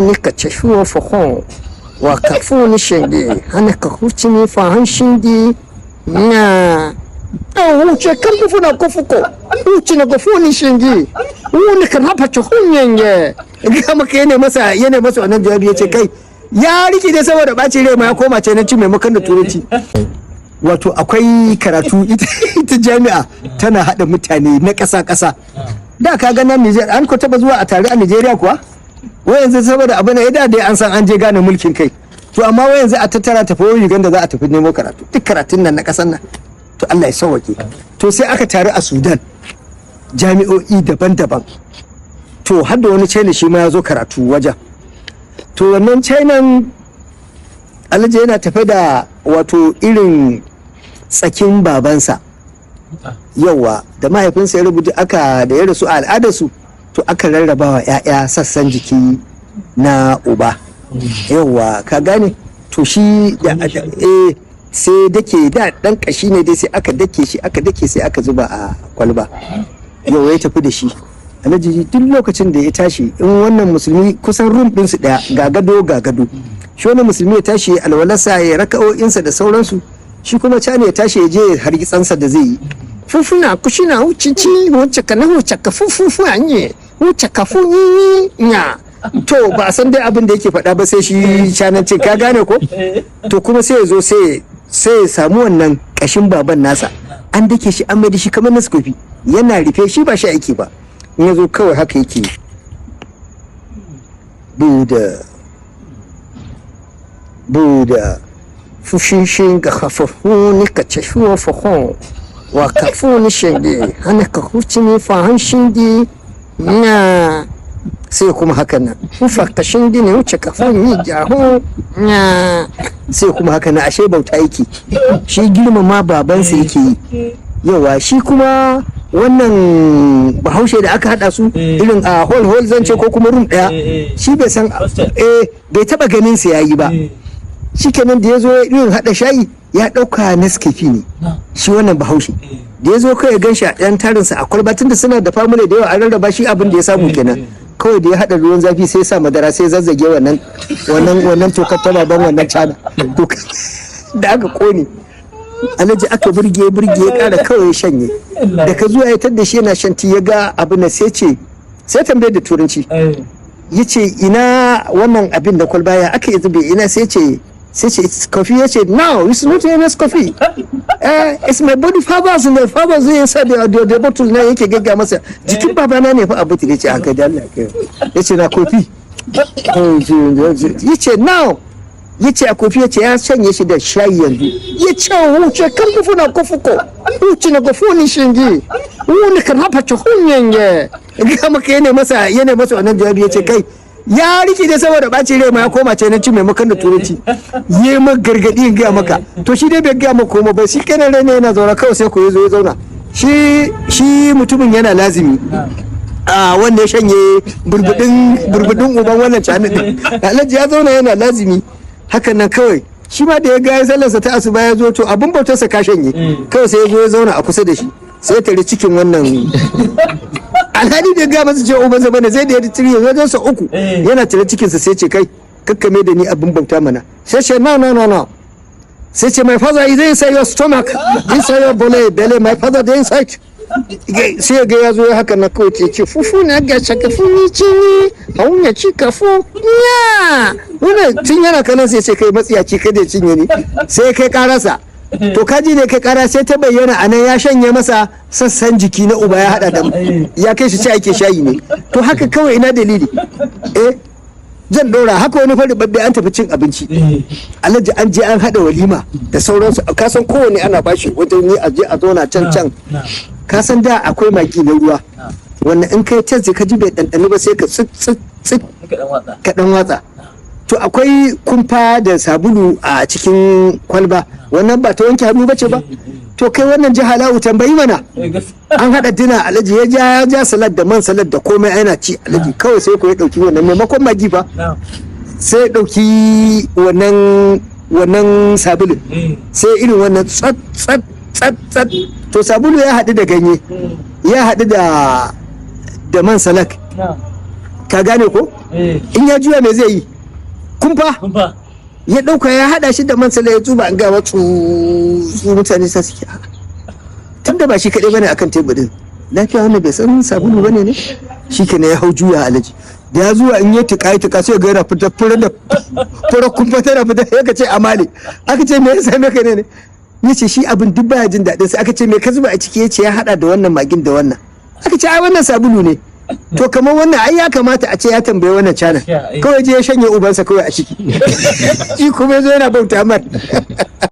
ni ka cashuwa fahon wa kafu ni shenge hana ka huci ni fahan shindi na wuce kan kufu na kufuko wuce na kufu ni shenge wuni kan hafa ci hunyenye ga maka yana masa wannan jawabi ya ce kai ya riki da saboda ɓaci rai ma ya koma ce na ci maimakon da turanci. Wato akwai karatu ita jami'a tana haɗa mutane na ƙasa-ƙasa. Da ka ga nan Nijar an ko taba zuwa a tare a Nijeriya kuwa? Wai yanzu saboda abu ne da dai an san an je gane mulkin kai. To amma wai yanzu a tattara tafi wani da za a tafi nemo karatu. Duk karatun nan na ƙasar nan. To Allah ya sauwake. To sai aka taru a Sudan. Jami'o'i daban-daban. To har da wani China shi ma ya zo karatu wajen. To wannan China Alhaji yana tafe da wato irin tsakin babansa. Yawa da mahaifinsa ya rubuta da ya rasu a al'adarsu to aka rarrabawa 'ya'ya sassan jiki na uba. Yawa ka gane to shi sai dake da dan kashi ne dai sai aka dake sai aka zuba a kwalba. Yau ya tafi da shi. Alhaji duk lokacin da ya tashi in wannan musulmi kusan rum ɗinsu ɗaya ga gado shi wani musulmi ya tashi alwalarsa ya raka'o'insa da sauransu shi kuma cani ya tashi ya je hargitsansa da zai yi fufuna kushina wucici wacce ka na wacce ka fufufu anye wacce ka funyi nya to ba a san dai abin da yake faɗa ba sai shi canancin ka gane ko to kuma sai ya zo sai ya samu wannan kashin baban nasa an dake shi an mai da shi kamar na skofi yana rufe shi ba shi aiki ba in ya zo kawai haka yake Buda fushin ga hafafu ni ka cashuwa fahon wa kafu ni shenge hana ka huci ni fahan shindi na sai kuma haka nan fufa ka shindi ne wuce kafu ni jaho na sai kuma haka nan ashe bauta yake shi girmama babansa yake yi yawa shi kuma wannan bahaushe da aka hada su irin a hol zan ce ko kuma rum daya shi bai san bai taba ganin sa yayi ba shikenan da yazo irin hada shayi ya dauka Nescafe ne shi wannan bahaushe da yazo kai ya ganshi a ɗan tarin sa a kwalba tunda suna da family da yawa an rarraba shi abin da ya samu kenan kawai da ya hada ruwan zafi sai ya sa madara sai zazzage wannan tokar ta baban wannan cana da aka kone Alhaji aka burge ya kara kawai ya shanye da ka zuwa ya tadda shi yana shanti ya ga abin da sai tambayar da turanci ya ce ina wannan abin da kwalba ya aka yi zube ina sai ce it's coffee ya ce no it's not enough coffee it's my body fibers and the fibers zai yasa da bottle na yake gagga masa jikin babana ne fa abu ya ce haka da Allah ya ce na kofi ya ce no ya ce a kofi ya ce ya shanye shi da shayi yanzu ya ce wuce kan kufu na kufuko wuce na kufu ni shingi wuni kan hafa ci hunyenye ga maka yana masa wannan jawabi ya ce kai ya riki da saboda ɓaci rai ma ya koma ce na ci maimakon da turanci ya ma gargaɗi ga maka to shi dai bai ga maka koma ba shi kenan rai ne yana zauna kawai sai ko ya zo ya zauna shi mutumin yana lazimi wanda ya shanye burbudin uban wannan cani din Alhaji ya zauna yana lazimi hakan nan kawai shi ma da ya ga sallarsa ta asuba ya zo to abin bautarsa ka shanye kawai sai ya zo ya zauna a kusa da shi sai ya tare cikin wannan alhali da ga masa cewa ubansa bane zai da ya tiri ya zo sa uku yana tare cikinsa sai ce kai kakkame da ni abin bauta mana sai ce no sai ce my father is inside your stomach inside your belly my father is inside sai ga ya zo ya haka na kawai ce fufu na ga shakafu ni ci ni haun ya ci kafu ya wani tun yana kanan sai ce kai matsiyaci kada ya cinye ni sai kai karasa to kaji ne kai kara sai ta bayyana a nan ya shanye masa sassan jiki na uba ya hada da ya kai shi ci ake shayi ne to haka kawai ina dalili zan ɗora haka wani fari babbe an tafi cin abinci Alhaji an je an hada walima da sauransu ka san kowane ana bashi wajen yi a je a zauna can ka san da akwai magi na ruwa wannan in kai tazzi ka ji bai ɗanɗani ba sai ka tsit ka ɗan watsa to akwai kumfa da sabulu a cikin kwalba wannan ba ta wanke hannu bace ba to kai wannan ji halawu tambayi mana an hada dina Alhaji ya ja salad da man salad da komai yana ci Alhaji kawai sai ku ya dauki wannan maimakon magi fa sai ya dauki wannan sabulu sai irin wannan tsat to sabulu ya hadu da ganye ya hadu da man salak ka gane ko in ya juya me zai yi? Kumfa ya dauka ya hada shi da man sala ya zuba an ga wasu mutane sai suke tunda ba shi kadai bane akan teburin lafiya wannan bai san sabulu bane ne shikenan ya hau juya alaji da ya zuwa in ya tuka sai ga yana fita fura kumfa tana fita sai ka ce amale aka ce me yasa me ne yace shi abin duk baya jin daɗin sai aka ce me ka zuba a ciki yace ya hada da wannan magin da wannan aka ce ai wannan sabulu ne to kamar wannan ai ya kamata a ce ya tambaye wannan cana kawai je ya shanye ubansa kawai a ciki shi kuma yazo yana bauta mar